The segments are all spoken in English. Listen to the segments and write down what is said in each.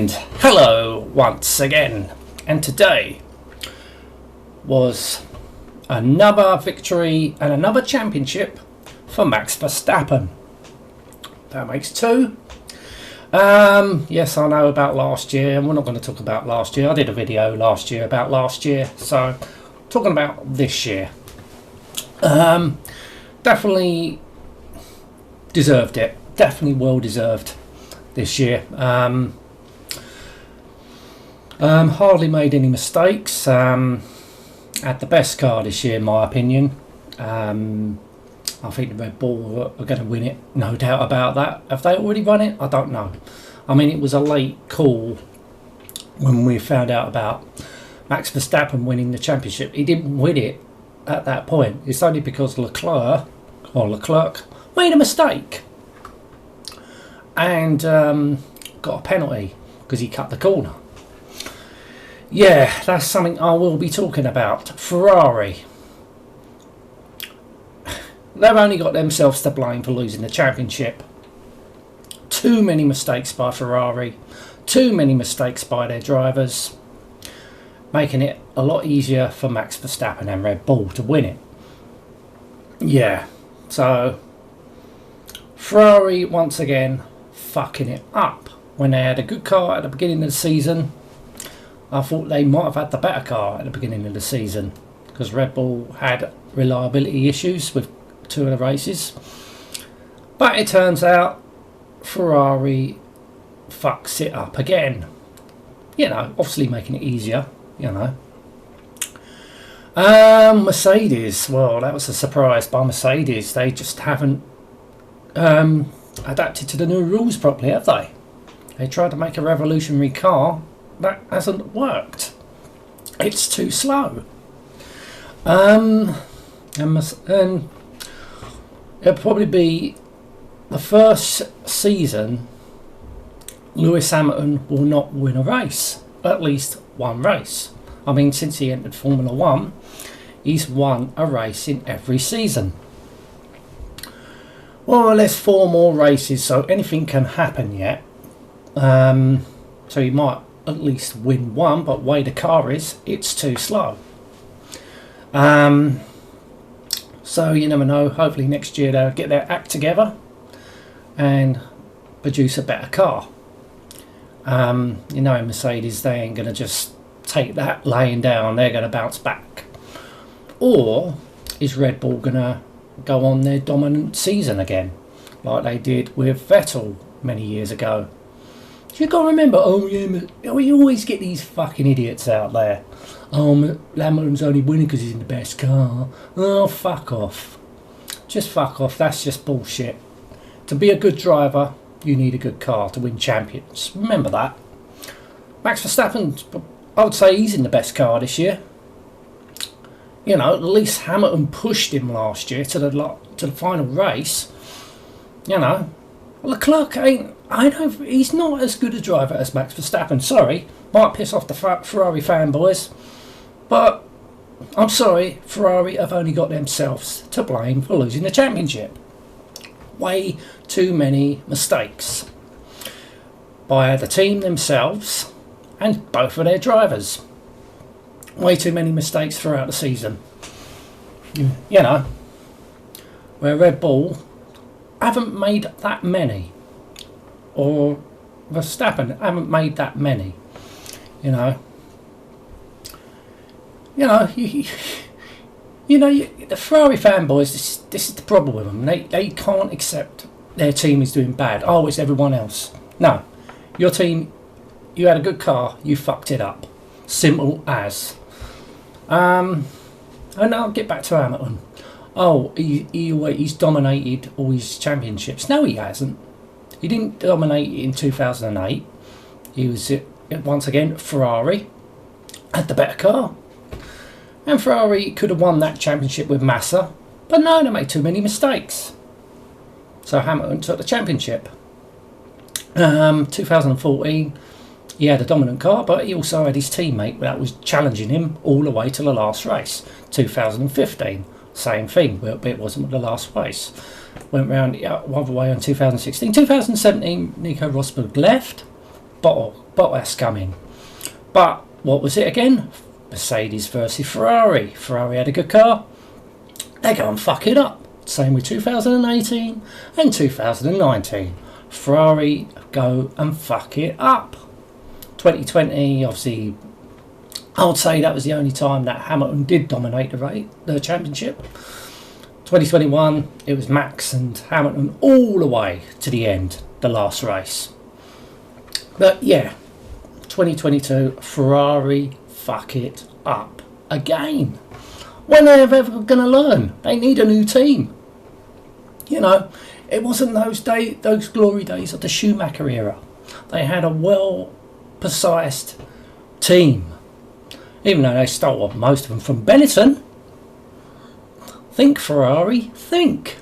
And hello once again, and today was another victory and another championship for Max Verstappen. That makes two. Yes, I know about last year, and we're not going to talk about last year. I did a video last year about last year, so talking about this year. Definitely deserved it. Definitely well deserved this year. Hardly made any mistakes. Had the best car this year in my opinion. I think the Red Bull are going to win it, no doubt about that. Have they already won it? I don't know. I mean, it was a late call when we found out about Max Verstappen winning the championship. He didn't win it at that point. It's only because Leclerc made a mistake and got a penalty because he cut the corner. Yeah, that's something I will be talking about. Ferrari. They've only got themselves to blame for losing the championship. Too many mistakes by Ferrari. Too many mistakes by their drivers. Making it a lot easier for Max Verstappen and Red Bull to win it. Yeah, so Ferrari once again fucking it up. When they had a good car at the beginning of the season, I thought they might have had the better car at the beginning of the season because Red Bull had reliability issues with two of the races. But it turns out Ferrari fucks it up again. You know, obviously making it easier, you know. Mercedes, well, that was a surprise by Mercedes. They just haven't adapted to the new rules properly, have they? They tried to make a revolutionary car. That hasn't worked. It's too slow. And it'll probably be the first season Lewis Hamilton will not win a race. At least one race. I mean, since he entered Formula 1, he's won a race in every season. Well, there's 4 more races, so anything can happen yet. So he might at least win one, but the way the car is, it's too slow. So you never know. Hopefully next year they'll get their act together and produce a better car. You know, Mercedes, they ain't going to just take that laying down. They're going to bounce back. Or is Red Bull going to go on their dominant season again, like they did with Vettel many years ago? You got to remember, you always get these fucking idiots out there. Hamilton's only winning because he's in the best car. Oh, fuck off. Just fuck off. That's just bullshit. To be a good driver, you need a good car to win champions. Remember that. Max Verstappen, I would say he's in the best car this year. You know, at least Hamilton pushed him last year to the final race. You know, Leclerc ain't. I know he's not as good a driver as Max Verstappen. Sorry, might piss off the Ferrari fanboys, but I'm sorry, Ferrari have only got themselves to blame for losing the championship. Way too many mistakes by the team themselves and both of their drivers. Way too many mistakes throughout the season. You know, where Red Bull haven't made that many, or Verstappen haven't made that many. You know, the Ferrari fanboys. This is the problem with them. They can't accept their team is doing bad. Oh, it's everyone else. No, your team. You had a good car. You fucked it up. Simple as. And I'll get back to Hamilton. Oh, he's dominated all his championships. No, he hasn't. He didn't dominate in 2008. He was, once again, Ferrari had the better car. And Ferrari could have won that championship with Massa. But no, they made too many mistakes. So Hamilton took the championship. 2014, he had a dominant car, but he also had his teammate that was challenging him all the way to the last race. 2015, same thing, but it wasn't the last race. Went round the other way on 2016. 2017, Nico Rosberg left. Bottle Bottas coming. But what was it again? Mercedes versus Ferrari. Ferrari had a good car. They go and fuck it up. Same with 2018 and 2019. Ferrari go and fuck it up. 2020, obviously, I would say that was the only time that Hamilton did dominate the championship. 2021, it was Max and Hamilton all the way to the end, the last race. But yeah, 2022, Ferrari fuck it up again. When are they ever going to learn? They need a new team. You know, it wasn't those glory days of the Schumacher era. They had a well-precised team. Even though they stole most of them from Benetton. Think, Ferrari, think.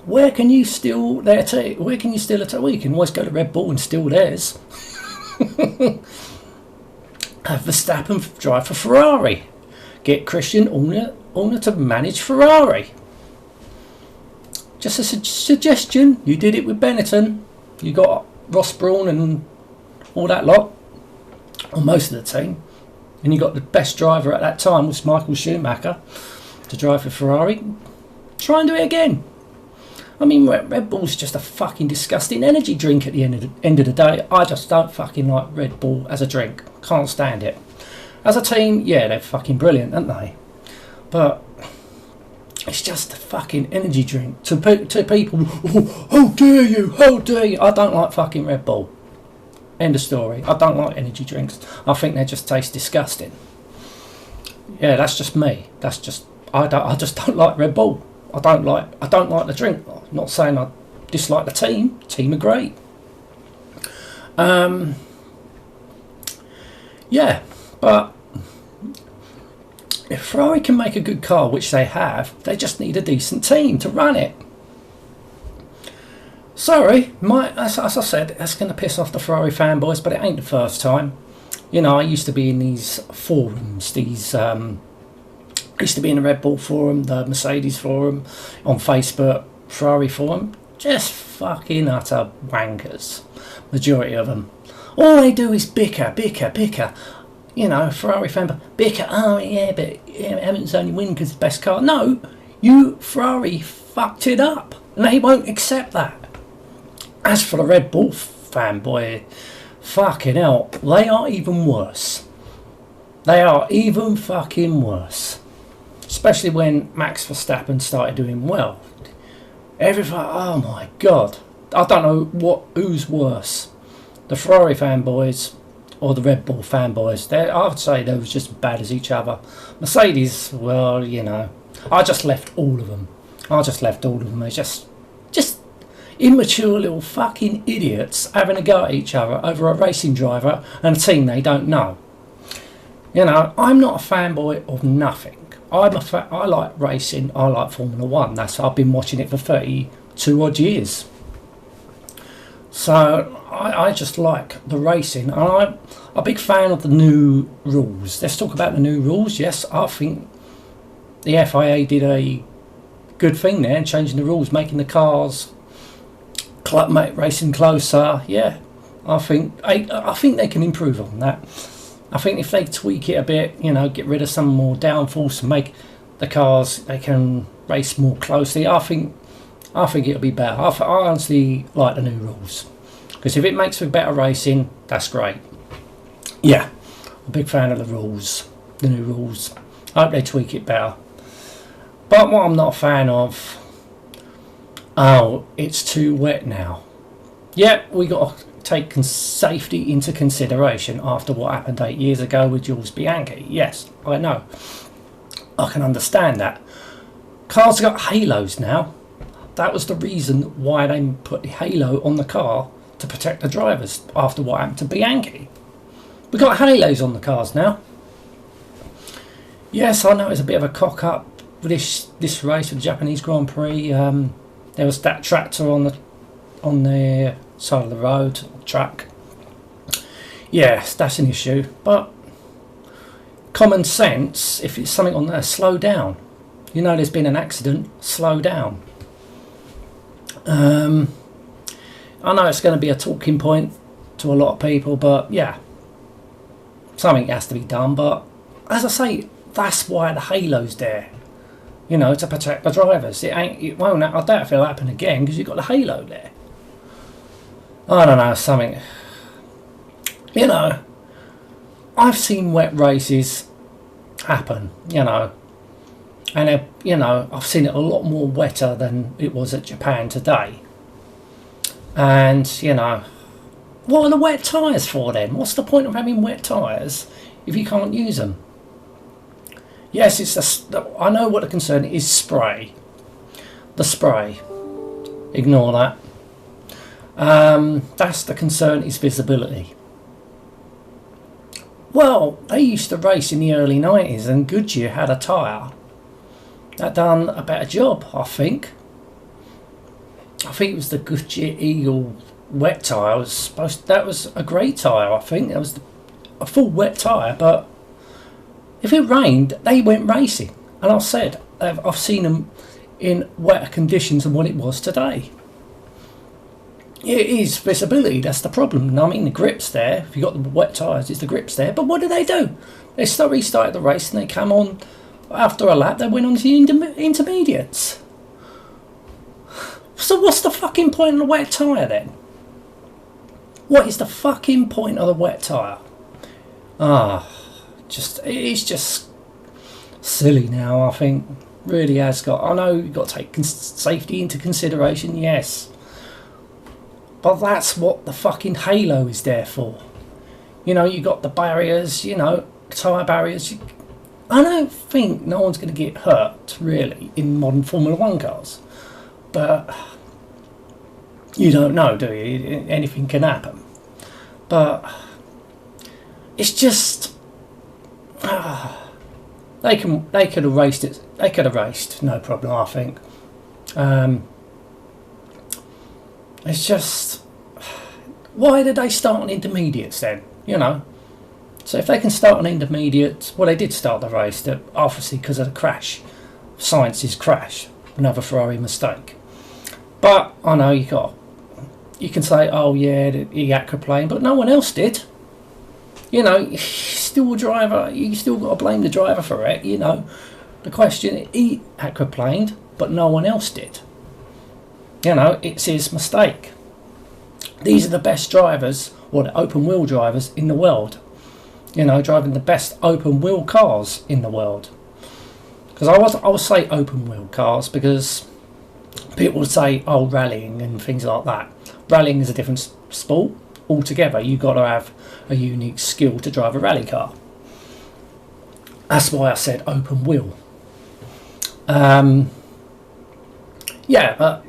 Where can you steal their team? Where can you steal a team? Well, you can always go to Red Bull and steal theirs. Have Verstappen drive for Ferrari. Get Christian Horner to manage Ferrari. Just a suggestion. You did it with Benetton. You got Ross Brawn and all that lot, or most of the team, and you got the best driver at that time was Michael Schumacher to drive for Ferrari. Try and do it again. I mean, Red Bull's just a fucking disgusting energy drink at the end of the day. I just don't fucking like Red Bull as a drink. Can't stand it. As a team, yeah, they're fucking brilliant, aren't they? But it's just a fucking energy drink. To people, oh, how dare you, how dare you. I don't like fucking Red Bull. End of story. I don't like energy drinks. I think they just taste disgusting. Yeah, that's just me. That's just I just don't like Red Bull. I don't like the drink. I'm not saying I dislike the team. The team are great. Yeah, but if Ferrari can make a good car, which they have, they just need a decent team to run it. Sorry, as I said, that's going to piss off the Ferrari fanboys, but it ain't the first time. You know, I used to be in these forums, I used to be in the Red Bull forum, the Mercedes forum, on Facebook, Ferrari forum. Just fucking utter wankers, majority of them. All they do is bicker. You know, Ferrari fan, bicker, oh yeah, but Hamilton's only win because it's the best car. No, Ferrari fucked it up, and they won't accept that. As for the Red Bull fanboy, fucking hell, they are even worse. They are even fucking worse. Especially when Max Verstappen started doing well. Everyone, oh my god. I don't know who's worse. The Ferrari fanboys or the Red Bull fanboys. I would say they was just as bad as each other. Mercedes, well, you know, I just left all of them. They're just immature little fucking idiots having a go at each other over a racing driver and a team they don't know. You know, I'm not a fanboy of nothing. I like racing. I like Formula 1. I've been watching it for 32 odd years. So I just like the racing. I'm a big fan of the new rules. Let's talk about the new rules. Yes, I think the FIA did a good thing there, changing the rules, making the cars racing closer. Yeah, I think they can improve on that. I think if they tweak it a bit, you know, get rid of some more downforce and make the cars, they can race more closely. I think it'll be better. I honestly like the new rules, because if it makes for better racing, that's great. Yeah, I'm a big fan of the rules, the new rules. I hope they tweak it better. But what I'm not a fan of, it's too wet now. Yeah, we got to take safety into consideration after what happened 8 years ago with Jules Bianchi. Yes, I know. I can understand that. Cars got halos now. That was the reason why they put the halo on the car, to protect the drivers after what happened to Bianchi. We got halos on the cars now. Yes, I know it's a bit of a cock up with this race with the Japanese Grand Prix. There was that tractor on the side of the road track. Yes, that's an issue, but common sense, if it's something on there, slow down. You know there's been an accident, slow down. I know it's going to be a talking point to a lot of people, but yeah, something has to be done. But as I say, that's why the halo's there, you know, to protect the drivers. It won't, I doubt if it'll happen again because you've got the halo there. I don't know, something, you know, I've seen wet races happen, you know, and you know, I've seen it a lot more wetter than it was at Japan today. And you know, what are the wet tyres for then? What's the point of having wet tyres if you can't use them? Yes, I know what the concern is. Spray, the spray, ignore that. That's the concern, is visibility. Well, they used to race in the early 90s and Goodyear had a tyre that done a better job, I think. I think it was the Goodyear Eagle wet tyre. That was a great tyre, I think. That was a full wet tyre, but if it rained, they went racing. And I said, I've seen them in wetter conditions than what it was today. It is visibility, that's the problem. I mean, the grip's there. If you've got the wet tyres, it's the grip's there. But what do? They restarted the race and they come on, after a lap, they went on to the intermediates. So what's the fucking point of the wet tyre then? What is the fucking point of the wet tyre? It's just silly now, I think. Really has got. I know you've got to take safety into consideration, yes. But that's what the fucking halo is there for. You know, you got the barriers, you know, tyre barriers. I don't think no one's going to get hurt, really, in modern Formula 1 cars. But you don't know, do you? Anything can happen. But it's just... they could have raced it. They could have raced, no problem, I think. It's just, why did they start on intermediates then? You know, so if they can start on intermediates, well, they did start the race, obviously because of the crash. Science's crash, another Ferrari mistake. But I know you can say, oh yeah, he aquaplaned, but no one else did. You know, still a driver. You still got to blame the driver for it. You know, the question, he aquaplaned, but no one else did. You know, it's his mistake. These are the best drivers, or the open wheel drivers in the world. You know, driving the best open wheel cars in the world. Because I would say open wheel cars because people would say, oh, rallying and things like that. Rallying is a different sport altogether. You've got to have a unique skill to drive a rally car. That's why I said open wheel. Yeah, but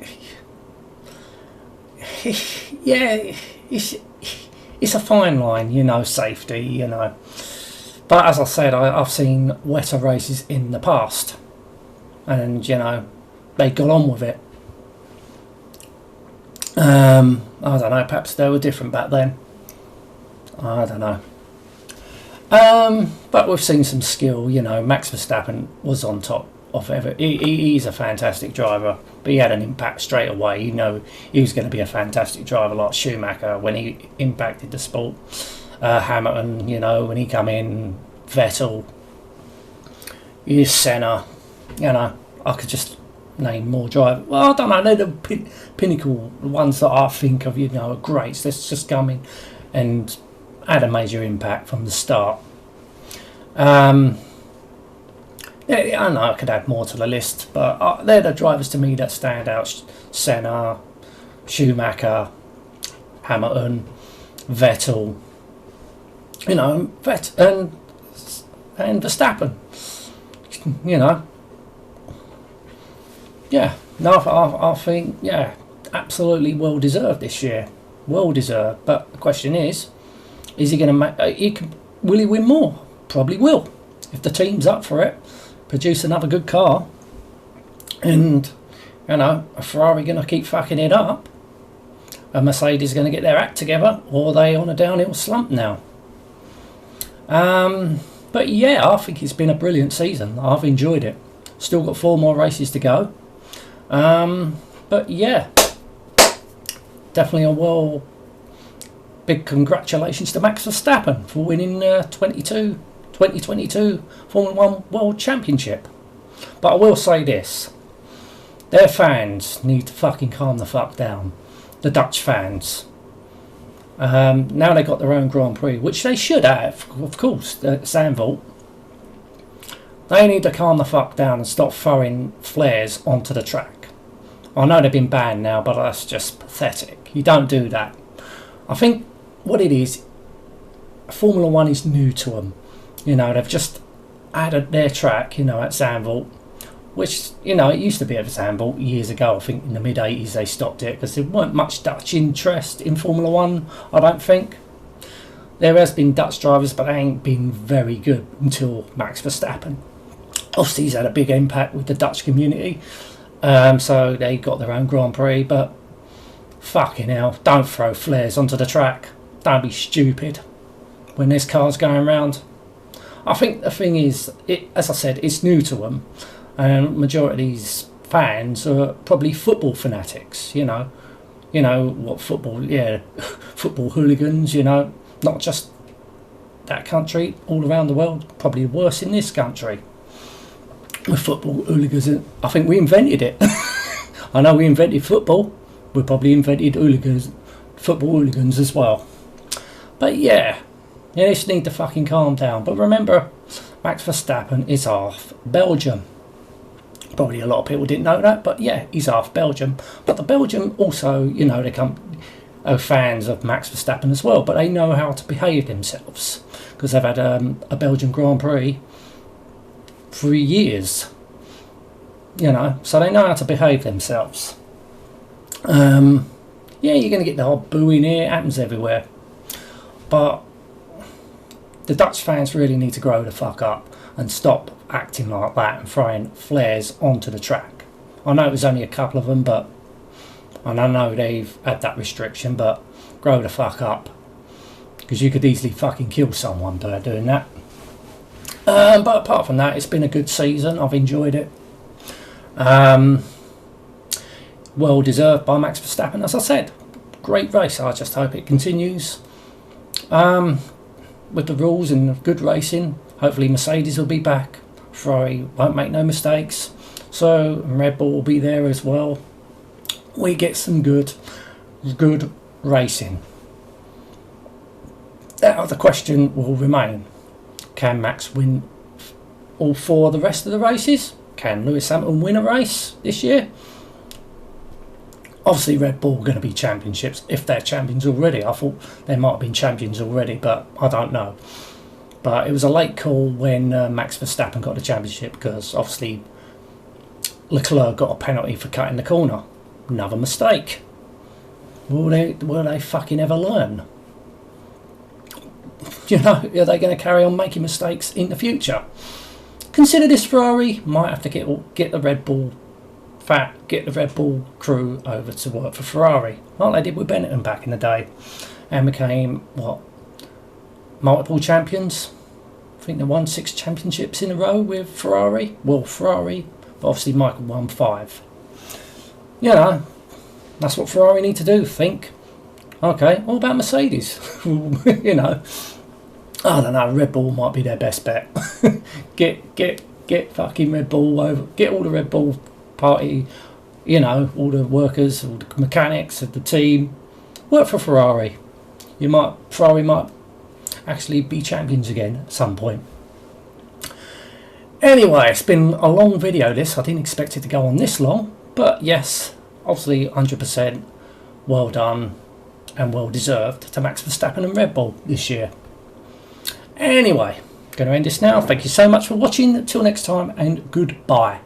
yeah, it's a fine line, you know, safety, you know. But as I said, I've seen wetter races in the past, and you know, they got on with it. I don't know, perhaps they were different back then. I don't know. But we've seen some skill, you know. Max Verstappen was on top of everything. He's a fantastic driver, but he had an impact straight away. You know, he was going to be a fantastic driver like Schumacher when he impacted the sport. Hamilton, you know, when he come in, Vettel, Senna, you know, I could just name more drivers. Well, I don't know, they're the pinnacle ones that I think of, you know, are great. So let's just come in and had a major impact from the start. Yeah, I know I could add more to the list, but they're the drivers to me that stand out. Senna, Schumacher, Hamilton, Vettel, you know, and Verstappen, you know. Yeah, no, I think, yeah, absolutely well deserved this year. Well deserved, but the question is he going to make, will he win more? Probably will. If the team's up for it, produce another good car, and, you know, a Ferrari going to keep fucking it up, a Mercedes going to get their act together, or are they on a downhill slump now? But yeah, I think it's been a brilliant season. I've enjoyed it. Still got 4 more races to go. But yeah, definitely a big congratulations to Max Verstappen for winning 2022 Formula 1 World Championship. But I will say this, their fans need to fucking calm the fuck down. The Dutch fans. Now they got their own Grand Prix, which they should have, of course, Zandvoort. They need to calm the fuck down and stop throwing flares onto the track. I know they've been banned now, but that's just pathetic. You don't do that. I think what it is, Formula 1 is new to them. You know, they've just added their track, you know, at Zandvoort, which, you know, it used to be at Zandvoort years ago. I think in the mid-80s they stopped it because there weren't much Dutch interest in Formula 1, I don't think. There has been Dutch drivers, but they ain't been very good until Max Verstappen. Obviously, he's had a big impact with the Dutch community, so they got their own Grand Prix, but fucking hell, don't throw flares onto the track. Don't be stupid when there's cars going around. I think the thing is, as I said, it's new to them, and majority of these fans are probably football fanatics, you know what football, yeah, football hooligans, you know, not just that country, all around the world, probably worse in this country. With football hooligans, I think we invented it. I know we invented football. We probably invented football hooligans as well. But yeah, you just need to fucking calm down. But remember, Max Verstappen is half Belgium. Probably a lot of people didn't know that, but yeah, he's half Belgium. But the Belgium also, you know, they are fans of Max Verstappen as well, but they know how to behave themselves because they've had a Belgian Grand Prix for years, you know, so they know how to behave themselves. Yeah, you're going to get the odd booing here, it happens everywhere, but the Dutch fans really need to grow the fuck up and stop acting like that and throwing flares onto the track. I know it was only a couple of them, and I know they've had that restriction, but grow the fuck up, because you could easily fucking kill someone by doing that. But apart from that, it's been a good season. I've enjoyed it. Well deserved by Max Verstappen, as I said. Great race. I just hope it continues. With the rules and good racing, hopefully Mercedes will be back. Ferrari won't make no mistakes. So Red Bull will be there as well. We get some good racing. Now the question will remain. Can Max win all four of the rest of the races? Can Lewis Hamilton win a race this year? Obviously Red Bull are going to be championships, if they're champions already. I thought they might have been champions already, but I don't know. But it was a late call when Max Verstappen got the championship, because obviously Leclerc got a penalty for cutting the corner. Another mistake. Will they fucking ever learn? You know, are they going to carry on making mistakes in the future? Consider this, Ferrari might have to get the Red Bull crew over to work for Ferrari, like they did with Benetton back in the day, and became multiple champions. I think they won 6 championships in a row with Ferrari. Well, Ferrari, but obviously Michael won 5. You know, that's what Ferrari need to do. Think, okay, what about Mercedes? You know, I don't know. Red Bull might be their best bet. get fucking Red Bull over. Get all the Red Bull party. You know, all the workers, all the mechanics of the team. Work for Ferrari. Ferrari might actually be champions again at some point. Anyway, it's been a long video this. I didn't expect it to go on this long, but yes, obviously 100% well done and well deserved to Max Verstappen and Red Bull this year. Anyway, going to end this now. Thank you so much for watching. Until next time, and goodbye.